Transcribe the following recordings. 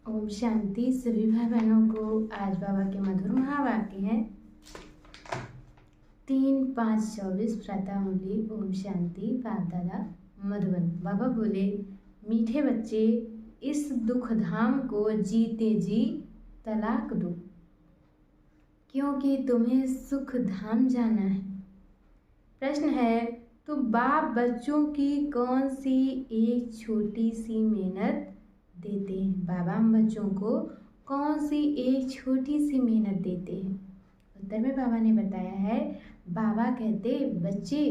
ओम शांति। सभी भाई बहनों को आज बाबा के मधुर महावाक्य हैं 3-5-24 प्रातः मुरली। ओम शांति। बाप दादा मधुबन। बाबा बोले, मीठे बच्चे, इस दुख धाम को जीते जी तलाक दो, क्योंकि तुम्हें सुख धाम जाना है। प्रश्न है, तो बाप बच्चों की कौन सी एक छोटी सी मेहनत देते हैं? बाबा हम बच्चों को कौन सी एक छोटी सी मेहनत देते हैं? उत्तर में बाबा ने बताया है, बाबा कहते, बच्चे,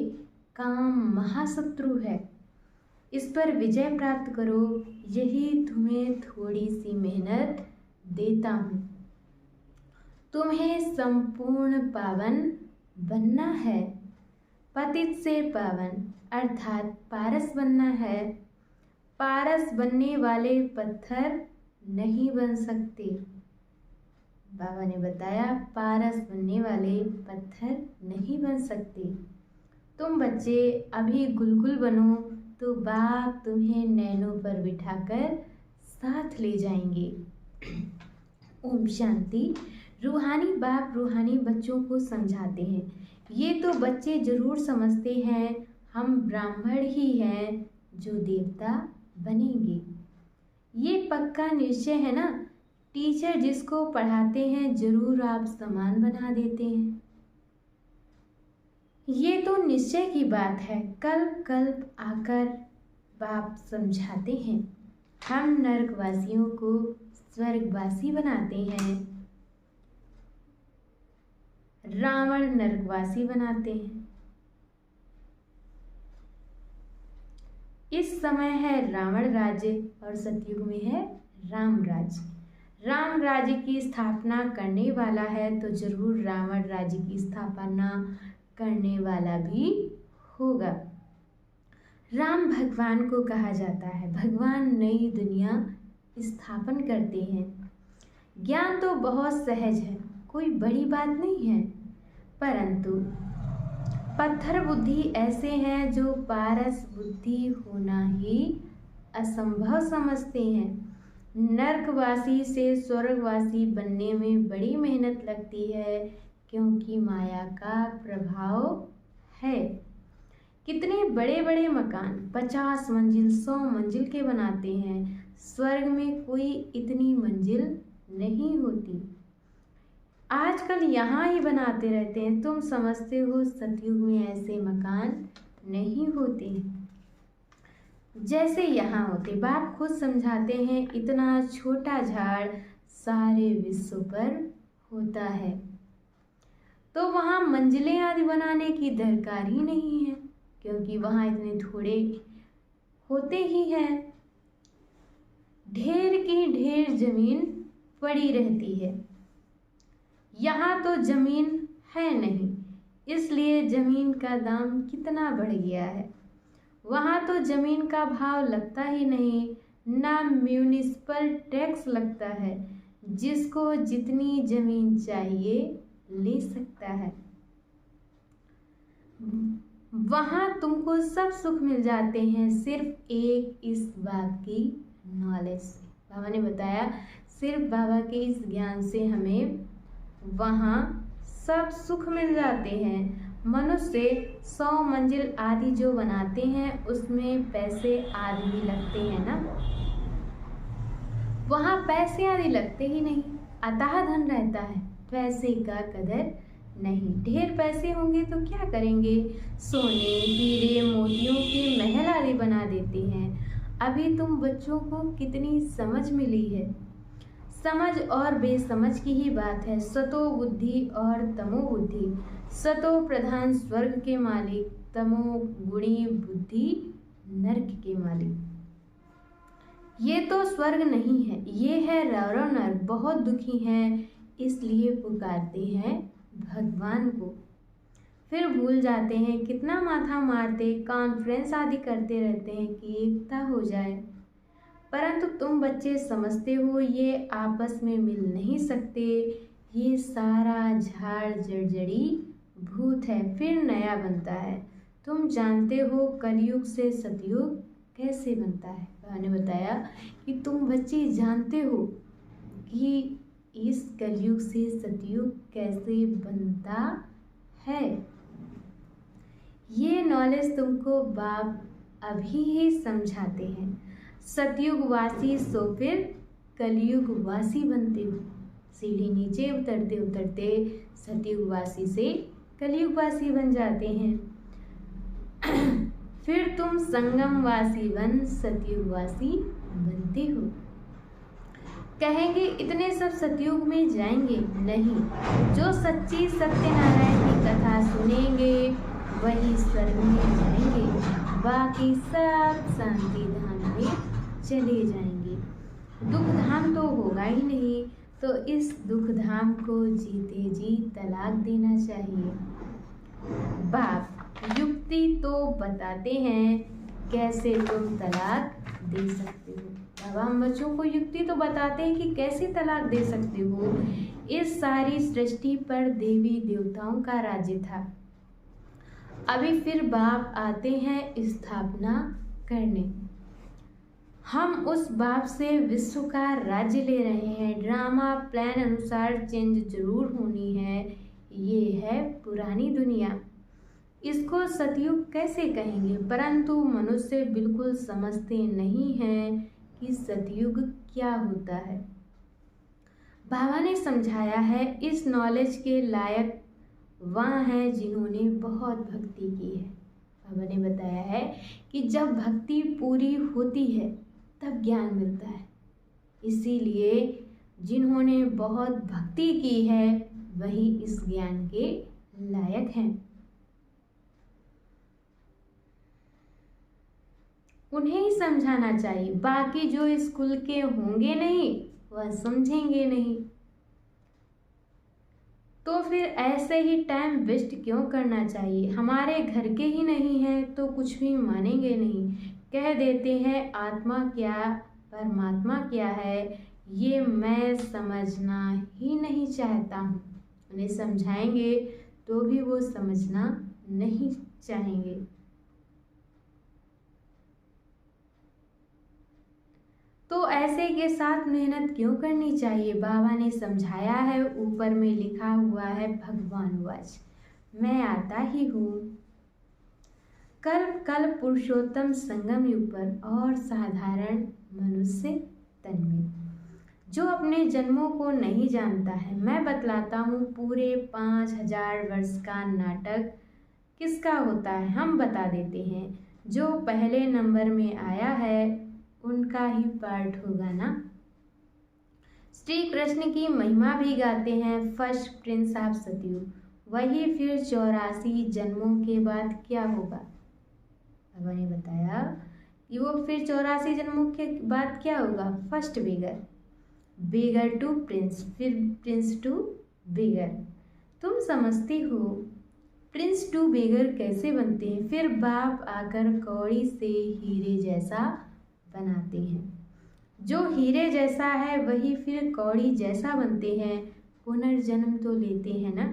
काम महाशत्रु है, इस पर विजय प्राप्त करो, यही तुम्हें थोड़ी सी मेहनत देता हूँ। तुम्हें संपूर्ण पावन बनना है, पतित से पावन अर्थात पारस बनना है। पारस बनने वाले पत्थर नहीं बन सकते। बाबा ने बताया, पारस बनने वाले पत्थर नहीं बन सकते। तुम बच्चे अभी गुलगुल बनो तो बाप तुम्हें नैनों पर बिठाकर साथ ले जाएंगे। ओम शांति। रूहानी बाप रूहानी बच्चों को समझाते हैं, ये तो बच्चे जरूर समझते हैं हम ब्राह्मण ही हैं जो देवता बनेंगे। ये पक्का निश्चय है ना, टीचर जिसको पढ़ाते हैं जरूर आप समान बना देते हैं। ये तो निश्चय की बात है, कल्प कल्प आकर बाप समझाते हैं। हम नरकवासियों को स्वर्गवासी बनाते हैं, रावण नरकवासी बनाते हैं। इस समय है रावण राज्य और सतयुग में है राम राज्य। राम राज्य की स्थापना करने वाला है तो जरूर रावण राज्य की स्थापना करने वाला भी होगा। राम भगवान को कहा जाता है, भगवान नई दुनिया स्थापन करते हैं। ज्ञान तो बहुत सहज है, कोई बड़ी बात नहीं है, परंतु पत्थर बुद्धि ऐसे हैं जो पारस बुद्धि होना ही असंभव समझते हैं। नरकवासी से स्वर्गवासी बनने में बड़ी मेहनत लगती है, क्योंकि माया का प्रभाव है। कितने बड़े बड़े मकान 50 मंजिल 100 मंजिल के बनाते हैं, स्वर्ग में कोई इतनी मंजिल नहीं होती। आजकल यहाँ ही बनाते रहते हैं, तुम समझते हो सतयुग में ऐसे मकान नहीं होते जैसे यहाँ होते। बाप खुद समझाते हैं, इतना छोटा झाड़ सारे विश्व पर होता है, तो वहाँ मंजिलें आदि बनाने की दरकार ही नहीं है, क्योंकि वहाँ इतने थोड़े होते ही हैं। ढेर की ढेर जमीन पड़ी रहती है, यहाँ तो जमीन है नहीं, इसलिए जमीन का दाम कितना बढ़ गया है। वहाँ तो जमीन का भाव लगता ही नहीं, ना म्यूनिसिपल टैक्स लगता है, जिसको जितनी जमीन चाहिए ले सकता है। वहाँ तुमको सब सुख मिल जाते हैं, सिर्फ एक इस बात की नॉलेज से। बाबा ने बताया, सिर्फ बाबा के इस ज्ञान से हमें वहाँ सब सुख मिल जाते हैं। मनुष्य 100 मंजिल आदि जो बनाते हैं उसमें पैसे आदि भी लगते हैं ना, वहाँ पैसे आदि लगते ही नहीं, अतः धन रहता है, पैसे का कदर नहीं। ढेर पैसे होंगे तो क्या करेंगे, सोने हीरे मोतियों के महल आदि बना देते हैं। अभी तुम बच्चों को कितनी समझ मिली है, समझ और बेसमझ की ही बात है। सतो बुद्धि और तमो बुद्धि, सतो प्रधान स्वर्ग के मालिक, तमो गुणी बुद्धि नरक के मालिक। ये तो स्वर्ग नहीं है, ये है रौरव नरक। बहुत दुखी हैं, इसलिए पुकारते हैं भगवान को, फिर भूल जाते हैं। कितना माथा मारते, कॉन्फ्रेंस आदि करते रहते हैं कि एकता हो जाए, परंतु तुम बच्चे समझते हो ये आपस में मिल नहीं सकते। ये सारा झाड़ जड़जड़ी भूत है, फिर नया बनता है। तुम जानते हो कलयुग से सतयुग कैसे बनता है। मैंने बताया कि तुम बच्चे जानते हो कि इस कलयुग से सतयुग कैसे बनता है। ये नॉलेज तुमको बाप अभी ही समझाते हैं। सतयुग वासी सो फिर कलयुग वासी बनते हो। सीढ़ी नीचे उतरते उतरते सतयुग वासी से कलयुग वासी बन जाते हैं। फिर तुम संगम वासी बन सतयुग वासी बनते हो। कहेंगे इतने सब सतयुग में जाएंगे नहीं, जो सच्ची सत्यनारायण की कथा सुनेंगे वही स्वर्ग में जाएंगे, बाकी सब शांति धाम में चले जाएंगे। दुख धाम तो होगा ही नहीं, तो इस दुख धाम को जीते जी तलाक देना चाहिए। बाप युक्ति तो बताते हैं कैसे तुम तलाक दे सकते हो। बाबा हम बच्चों को युक्ति तो बताते हैं कि कैसे तलाक दे सकते हो। इस सारी सृष्टि पर देवी देवताओं का राज्य था। अभी फिर बाप आते हैं स्थापना करने। हम उस बाप से विश्व का राज्य ले रहे हैं। ड्रामा प्लान अनुसार चेंज जरूर होनी है। ये है पुरानी दुनिया। इसको सतयुग कैसे कहेंगे, परंतु मनुष्य बिल्कुल समझते नहीं हैं कि सतयुग क्या होता है। बाबा ने समझाया है इस नॉलेज के लायक वह हैं जिन्होंने बहुत भक्ति की है। बाबा ने बताया है कि जब भक्ति पूरी होती है तब ज्ञान मिलता है। इसीलिए जिन्होंने बहुत भक्ति की है वही इस ज्ञान के लायक हैं। उन्हें ही समझाना चाहिए। बाकी जो स्कूल के होंगे नहीं वह समझेंगे नहीं। तो फिर ऐसे ही टाइम वेस्ट क्यों करना चाहिए। हमारे घर के ही नहीं है तो कुछ भी मानेंगे नहीं। कह देते हैं आत्मा क्या परमात्मा क्या है, ये मैं समझना ही नहीं चाहता हूँ। उन्हें समझाएंगे तो भी वो समझना नहीं चाहेंगे। तो ऐसे के साथ मेहनत क्यों करनी चाहिए। बाबा ने समझाया है, ऊपर में लिखा हुआ है भगवान वाच, मैं आता ही हूँ। कल पुरुषोत्तम संगम युग पर और साधारण मनुष्य तन में जो अपने जन्मों को नहीं जानता है, मैं बतलाता हूँ पूरे 5000 वर्ष का नाटक किसका होता है हम बता देते हैं। जो पहले नंबर में आया है उनका ही पार्ट होगा ना। श्री कृष्ण की महिमा भी गाते हैं। फर्स्ट प्रिंस ऑफ सतयुग, वही फिर 84 जन्मों के बाद क्या होगा। बाबा ने बताया कि वो फिर 84 जन्मों के बाद क्या होगा। First beggar, beggar to prince, फिर प्रिंस टू बेगर। तुम समझती हो प्रिंस टू बेगर कैसे बनते हैं। फिर बाप आकर कौड़ी से हीरे जैसा बनाते हैं। जो हीरे जैसा है वही फिर कौड़ी जैसा बनते हैं। पुनर्जन्म तो लेते हैं ना।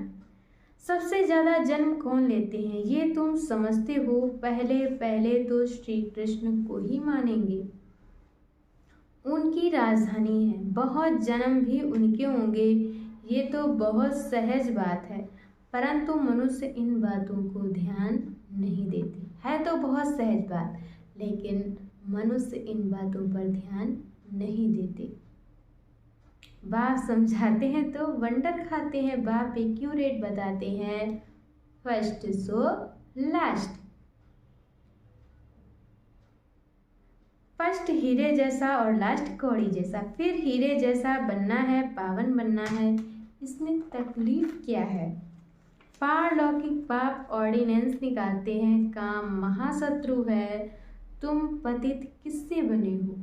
सबसे ज़्यादा जन्म कौन लेते हैं ये तुम समझते हो। पहले पहले तो श्री कृष्ण को ही मानेंगे, उनकी राजधानी है। बहुत जन्म भी उनके होंगे, ये तो बहुत सहज बात है, परंतु मनुष्य इन बातों को ध्यान नहीं देते। है तो बहुत सहज बात, लेकिन मनुष्य इन बातों पर ध्यान नहीं देते। बाप समझाते हैं तो वंडर खाते हैं। बाप एक्यूरेट बताते हैं। First so last. फर्स्ट हीरे जैसा और लास्ट कौड़ी जैसा। फिर हीरे जैसा बनना है, पावन बनना है, इसमें तकलीफ क्या है। पारलौकिक पाप ऑर्डिनेंस निकालते हैं। काम महाशत्रु है, तुम पतित किससे बने हो।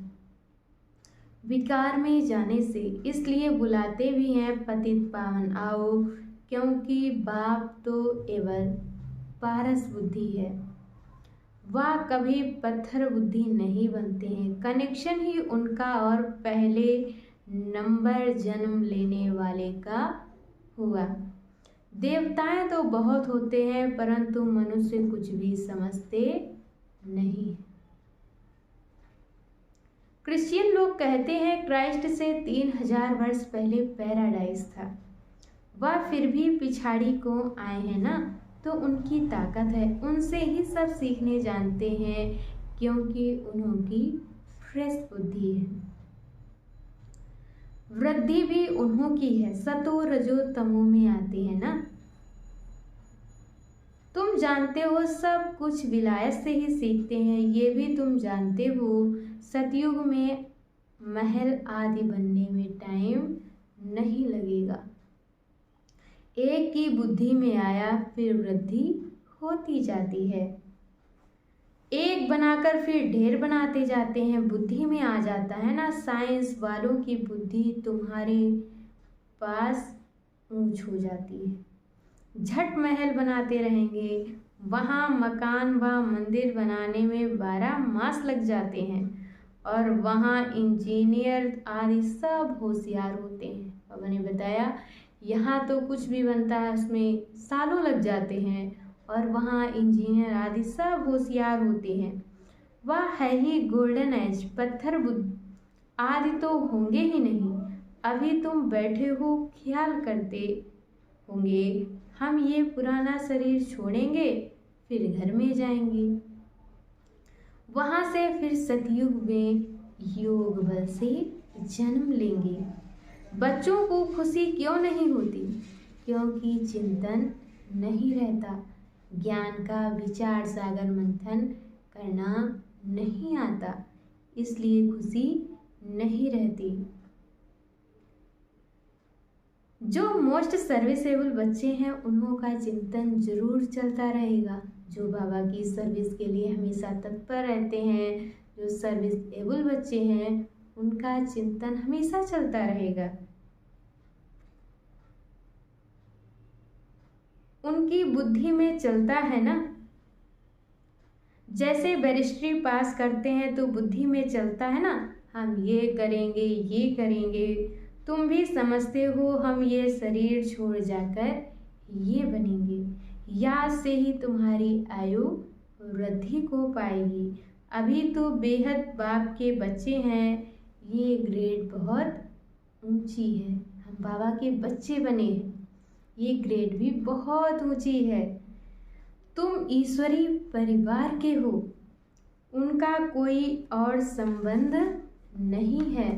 विकार में जाने से, इसलिए बुलाते भी हैं पतित पावन आओ, क्योंकि बाप तो केवल पारस बुद्धि है, वह कभी पत्थर बुद्धि नहीं बनते हैं। कनेक्शन ही उनका और पहले नंबर जन्म लेने वाले का हुआ। देवताएं तो बहुत होते हैं, परंतु मनुष्य कुछ भी समझते नहीं। क्रिश्चियन लोग कहते हैं क्राइस्ट से 3000 वर्ष पहले पैराडाइज था। वह फिर भी पिछाड़ी को आए हैं ना, तो उनकी ताकत है, उनसे ही सब सीखने जानते हैं क्योंकि उनकी फ्रेश बुद्धि है। वृद्धि भी उन्हों की है, सतो रजो तमो में आते हैं ना। तुम जानते हो सब कुछ विलायत से ही सीखते हैं, ये भी तुम जानते हो सतयुग में महल आदि बनने में टाइम नहीं लगेगा। एक की बुद्धि में आया फिर वृद्धि होती जाती है। एक बनाकर फिर ढेर बनाते जाते हैं, बुद्धि में आ जाता है ना। साइंस वालों की बुद्धि तुम्हारे पास ऊंच हो जाती है, झट महल बनाते रहेंगे। वहाँ मकान व मंदिर बनाने में 12 मास लग जाते हैं और वहाँ इंजीनियर आदि सब होशियार होते हैं। बाबा ने बताया यहाँ तो कुछ भी बनता है उसमें सालों लग जाते हैं और वहाँ इंजीनियर आदि सब होशियार होते हैं। वह है ही गोल्डन एज, पत्थर बुद्ध आदि तो होंगे ही नहीं। अभी तुम बैठे हो ख्याल करते होंगे हम ये पुराना शरीर छोड़ेंगे फिर घर में जाएंगे, वहाँ से फिर सतयुग में योग बल से जन्म लेंगे। बच्चों को खुशी क्यों नहीं होती? क्योंकि चिंतन नहीं रहता, ज्ञान का विचार सागर मंथन करना नहीं आता, इसलिए खुशी नहीं रहती। जो मोस्ट सर्विसेबल बच्चे हैं उन्हों का चिंतन जरूर चलता रहेगा, जो बाबा की सर्विस के लिए हमेशा तत्पर रहते हैं। जो सर्विसेबल बच्चे हैं उनका चिंतन हमेशा चलता रहेगा। उनकी बुद्धि में चलता है ना, जैसे बैरिस्ट्री पास करते हैं तो बुद्धि में चलता है ना, हम ये करेंगे ये करेंगे। तुम भी समझते हो हम ये शरीर छोड़ जाकर ये बनेंगे, याद से ही तुम्हारी आयु वृद्धि को पाएगी। अभी तो बेहद बाप के बच्चे हैं, ये ग्रेड बहुत ऊंची है, हम बाबा के बच्चे बने हैं, ये ग्रेड भी बहुत ऊंची है। तुम ईश्वरी परिवार के हो, उनका कोई और संबंध नहीं है।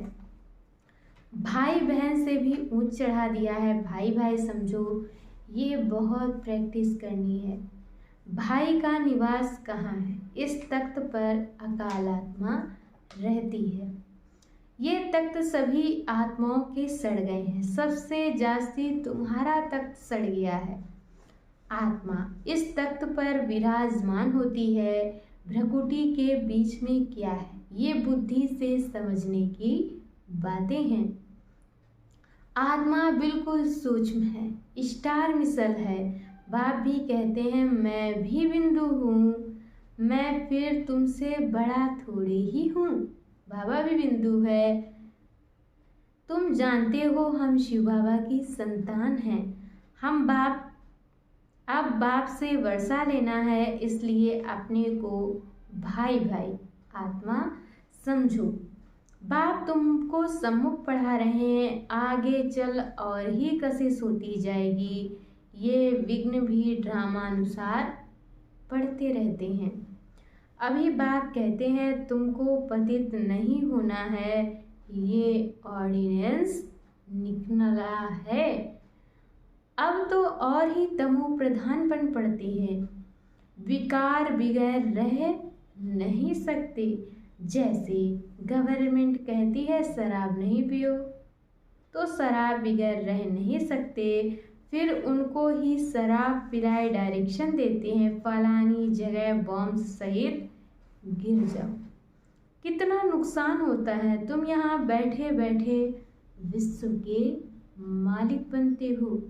भाई बहन से भी ऊंच चढ़ा दिया है, भाई भाई समझो, ये बहुत प्रैक्टिस करनी है। भाई का निवास कहाँ है? इस तख्त पर अकाल आत्मा रहती है। ये तख्त सभी आत्माओं के सड़ गए हैं, सबसे जास्ती तुम्हारा तख्त सड़ गया है। आत्मा इस तख्त पर विराजमान होती है, भ्रकुटी के बीच में क्या है ये बुद्धि से समझने की बातें हैं। आत्मा बिल्कुल सूक्ष्म है, स्टार मिसल है। बाप भी कहते हैं मैं भी बिंदु हूँ, मैं फिर तुमसे बड़ा थोड़े ही हूँ। बाबा भी बिंदु है। तुम जानते हो हम शिव बाबा की संतान हैं। हम बाप अब बाप से वर्षा लेना है, इसलिए अपने को भाई भाई आत्मा समझो। बाप तुमको सम्मुख पढ़ा रहे हैं, आगे चल और ही कशिश होती जाएगी। ये विघ्न भी ड्रामानुसार पढ़ते रहते हैं। अभी बाप कहते हैं तुमको पतित नहीं होना है, ये ऑर्डिनेंस निकला है। अब तो और ही तमो प्रधानपन पड़ते हैं, विकार बगैर रह नहीं सकते। जैसे गवर्नमेंट कहती है शराब नहीं पियो, तो शराब बगैर रह नहीं सकते, फिर उनको ही शराब पिलाए डायरेक्शन देते हैं, फलानी जगह बॉम्ब सहित गिर जाओ। कितना नुकसान होता है। तुम यहाँ बैठे बैठे विश्व के मालिक बनते हो,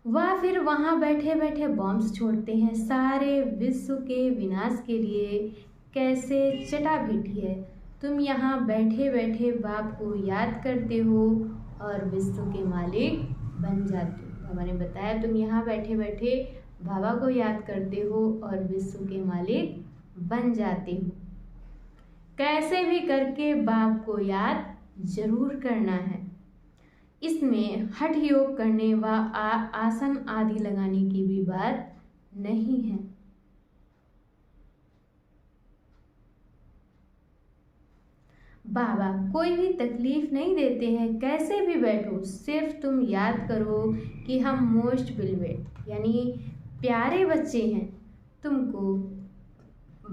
वह फिर वहाँ बैठे बैठे बॉम्ब्स छोड़ते हैं सारे विश्व के विनाश के लिए। कैसे चटा भेटी है। तुम यहाँ बैठे बैठे बाप को याद करते हो और विश्व के मालिक बन जाते हो। बाबा ने बताया तुम यहाँ बैठे बैठे बाबा को याद करते हो और विश्व के मालिक बन जाते हो। कैसे भी करके बाप को याद जरूर करना है। इसमें हठ योग करने व आसन आदि लगाने की भी बात नहीं है। बाबा कोई भी तकलीफ नहीं देते हैं, कैसे भी बैठो, सिर्फ तुम याद करो कि हम मोस्ट बिलवेड यानी प्यारे बच्चे हैं। तुमको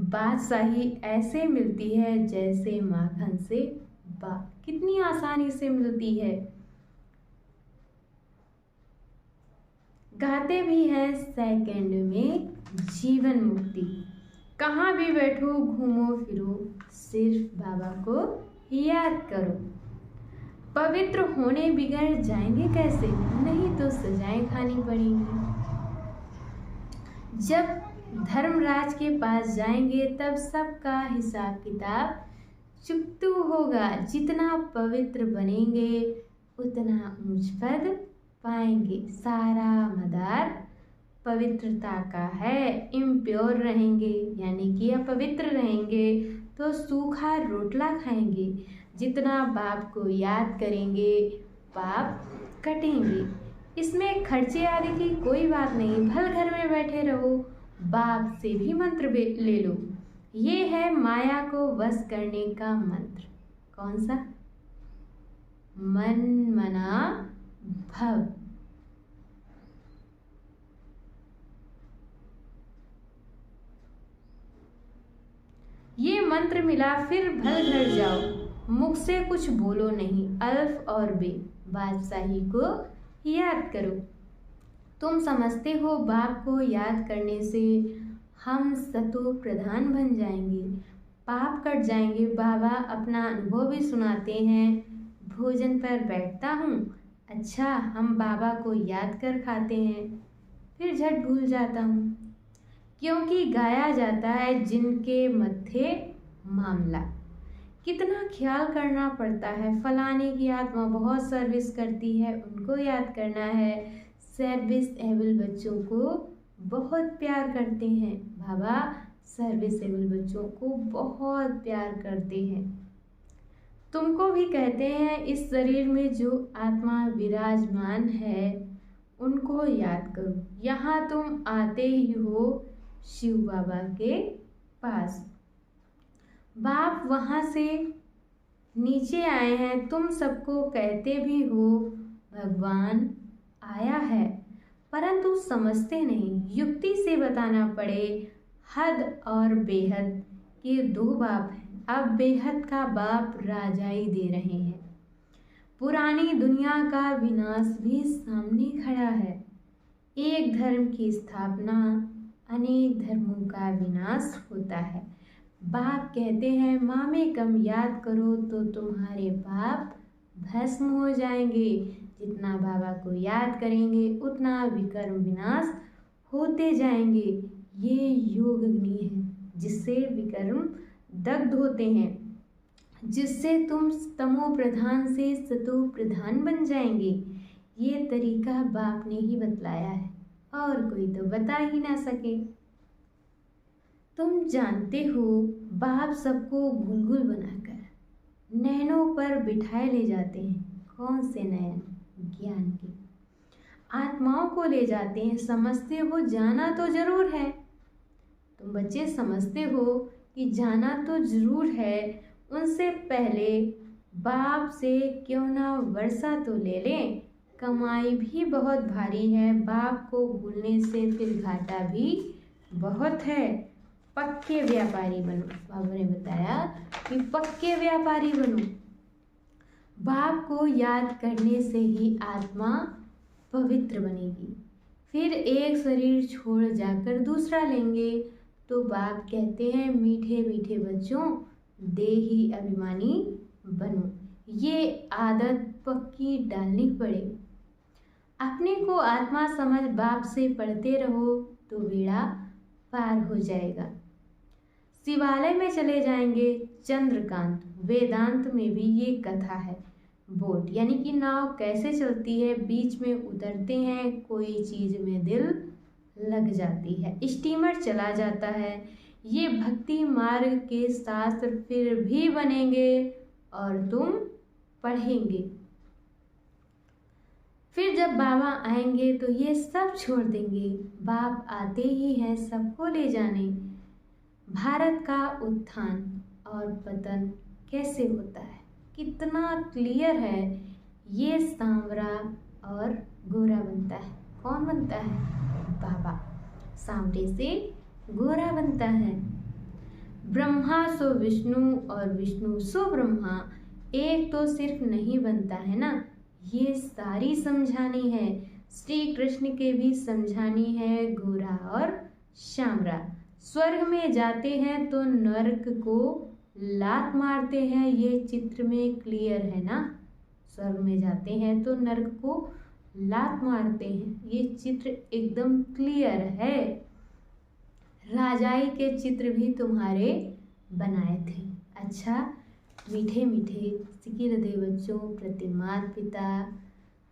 बादशाही ऐसे मिलती है जैसे माखन से कितनी आसानी से मिलती है। गाते भी हैं सेकंड में जीवन मुक्ति। कहाँ भी बैठो घूमो फिरो, सिर्फ बाबा को याद करो। पवित्र होने बिगड़ जाएंगे कैसे, नहीं तो सजाएं खानी पड़ेंगी। जब धर्मराज के पास जाएंगे तब सबका हिसाब किताब चुकतू होगा। जितना पवित्र बनेंगे उतना ऊंच पद पाएंगे। सारा मदार पवित्रता का है। इम्प्योर रहेंगे यानी कि अपवित्र रहेंगे तो सूखा रोटला खाएंगे। जितना बाप को याद करेंगे पाप कटेंगे। इसमें खर्चे आदि की कोई बात नहीं। भल घर में बैठे रहो, बाप से भी मंत्र ले लो। ये है माया को वश करने का मंत्र। कौन सा? मन मना भव। ये मंत्र मिला फिर भल घर जाओ, मुख से कुछ बोलो नहीं। अल्फ और बे बादशाही को याद करो। तुम समझते हो बाप को याद करने से हम सतो प्रधान बन जाएंगे, पाप कट जाएंगे। बाबा अपना अनुभव भी सुनाते हैं। भोजन पर बैठता हूँ, अच्छा हम बाबा को याद कर खाते हैं, फिर झट भूल जाता हूँ, क्योंकि गाया जाता है जिनके मत्थे मामला। कितना ख्याल करना पड़ता है। फलाने की आत्मा बहुत सर्विस करती है, उनको याद करना है। सर्विस एबल बच्चों को बहुत प्यार करते हैं। बाबा सर्विस एबल बच्चों को बहुत प्यार करते हैं। तुमको भी कहते हैं इस शरीर में जो आत्मा विराजमान है उनको याद करो। यहाँ तुम आते ही हो शिव बाबा के पास। बाप वहाँ से नीचे आए हैं। तुम सबको कहते भी हो भगवान आया है, परंतु समझते नहीं। युक्ति से बताना पड़े। हद और बेहद के दो बाप हैं। अब बेहद का बाप राजाई दे रहे हैं। पुरानी दुनिया का विनाश भी सामने खड़ा है। एक धर्म की स्थापना, अनेक धर्मों का विनाश होता है। बाप कहते हैं मामे कम याद करो तो तुम्हारे पाप भस्म हो जाएंगे। जितना बाबा को याद करेंगे उतना विकर्म विनाश होते जाएंगे। ये योग अग्नि है जिससे विकर्म दग्ध होते हैं, जिससे तुम तमो प्रधान से सतो प्रधान बन जाएंगे। ये तरीका बाप ने ही बतलाया है और कोई तो बता ही ना सके। तुम जानते हो बाप सबको गुलगुल बनाकर नैनों पर बिठाए ले जाते हैं। कौन से नयन? ज्ञान के। आत्माओं को ले जाते हैं। समझते हो जाना तो जरूर है। तुम बच्चे समझते हो कि जाना तो जरूर है। उनसे पहले बाप से क्यों ना वर्षा तो ले लें। कमाई भी बहुत भारी है। बाप को भूलने से फिर घाटा भी बहुत है। पक्के व्यापारी बनो। बाबा ने बताया कि पक्के व्यापारी बनो। बाप को याद करने से ही आत्मा पवित्र बनेगी। फिर एक शरीर छोड़ जाकर दूसरा लेंगे तो बाप कहते हैं मीठे मीठे बच्चों देही अभिमानी बनो। ये आदत पक्की डालनी पड़े। अपने को आत्मा समझ बाप से पढ़ते रहो तो बेड़ा पार हो जाएगा। शिवालय में चले जाएंगे। चंद्रकांत वेदांत में भी ये कथा है। बोट यानी कि नाव कैसे चलती है, बीच में उतरते हैं, कोई चीज में दिल लग जाती है, स्टीमर चला जाता है। ये भक्ति मार्ग के शास्त्र फिर भी बनेंगे और तुम पढ़ेंगे। फिर जब बाबा आएंगे तो ये सब छोड़ देंगे। बाप आते ही हैं सबको ले जाने। भारत का उत्थान और पतन कैसे होता है, कितना क्लियर है। ये सांवरा और गोरा बनता है। कौन बनता है? बाबा सांवरे से गोरा बनता है। ब्रह्मा सो विष्णु और विष्णु सो ब्रह्मा, एक तो सिर्फ नहीं बनता है ना, ये सारी समझानी है। श्री कृष्ण के भी समझानी है गोरा और श्यामरा। स्वर्ग में जाते हैं तो नरक को लात मारते हैं, ये चित्र में क्लियर है ना। स्वर्ग में जाते हैं तो नरक को लात मारते हैं, ये चित्र एकदम क्लियर है। राजाई के चित्र भी तुम्हारे बनाए थे। अच्छा, मीठे मीठे सिकिल दे बच्चों प्रति माता पिता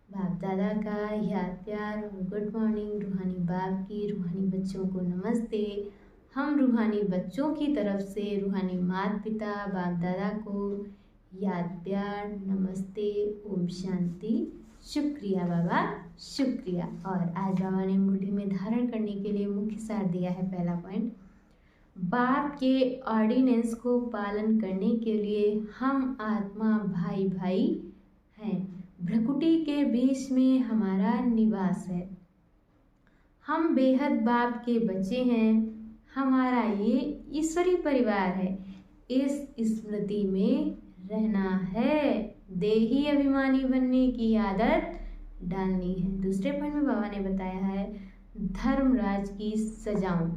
बाप दादा का याद प्यार और गुड मॉर्निंग। रूहानी बाप की रूहानी बच्चों को नमस्ते। हम रूहानी बच्चों की तरफ से रूहानी माता पिता बाप दादा को याद प्यार नमस्ते, ओम शांति, शुक्रिया बाबा, शुक्रिया। और आज बाबा ने मुट्ठी में धारण करने के लिए मुख्य सार दिया है। पहला पॉइंट, बाप के ऑर्डिनेंस को पालन करने के लिए हम आत्मा भाई भाई हैं। भ्रकुटी के बीच में हमारा निवास है। हम बेहद बाप के बच्चे हैं। हमारा ये ईश्वरी परिवार है। इस स्मृति में रहना है। देही अभिमानी बनने की आदत डालनी है। दूसरे पॉइंट में बाबा ने बताया है धर्मराज की सजाओं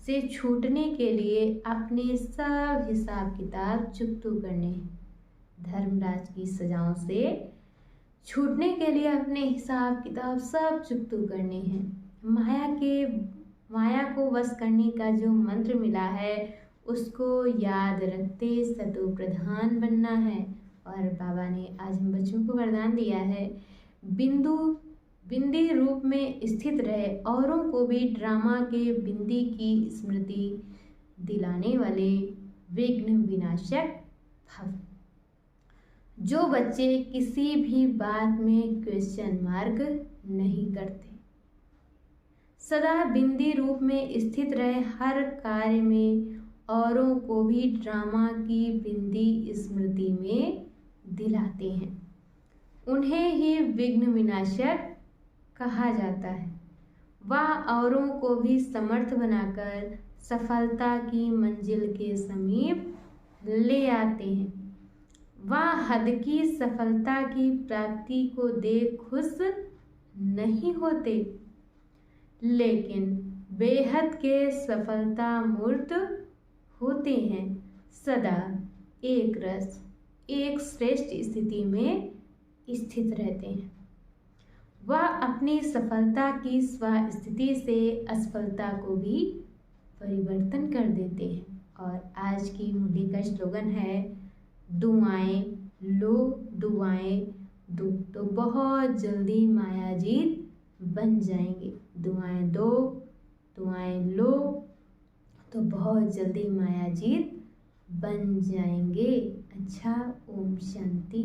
से छूटने के लिए अपने सब हिसाब किताब चुकतू करने हैं। धर्मराज की सजाओं से छूटने के लिए अपने हिसाब किताब सब चुकतू करने हैं। माया को वश करने का जो मंत्र मिला है उसको याद रखते सतो प्रधान बनना है। और बाबा ने आज हम बच्चों को वरदान दिया है बिंदी रूप में स्थित रहे, औरों को भी ड्रामा के बिंदी की स्मृति दिलाने वाले विघ्न विनाशक भव। जो बच्चे किसी भी बात में क्वेश्चन मार्क नहीं करते, सदा बिंदी रूप में स्थित रहे, हर कार्य में औरों को भी ड्रामा की बिंदी स्मृति में दिलाते हैं, उन्हें ही विघ्न विनाशक कहा जाता है। वह औरों को भी समर्थ बनाकर सफलता की मंजिल के समीप ले आते हैं। वह हद की सफलता की प्राप्ति को देख खुश नहीं होते, लेकिन बेहद के सफलता मूर्त होते हैं। सदा एक रस एक श्रेष्ठ स्थिति में स्थित रहते हैं। वह अपनी सफलता की स्थिति से असफलता को भी परिवर्तन कर देते हैं। और आज की मुरली का स्लोगन है दुआएं लो दुआएं दो तो बहुत जल्दी मायाजीत बन जाएंगे। दुआएं दो दुआएं लो तो बहुत जल्दी मायाजीत बन जाएंगे। अच्छा, ओम शांति।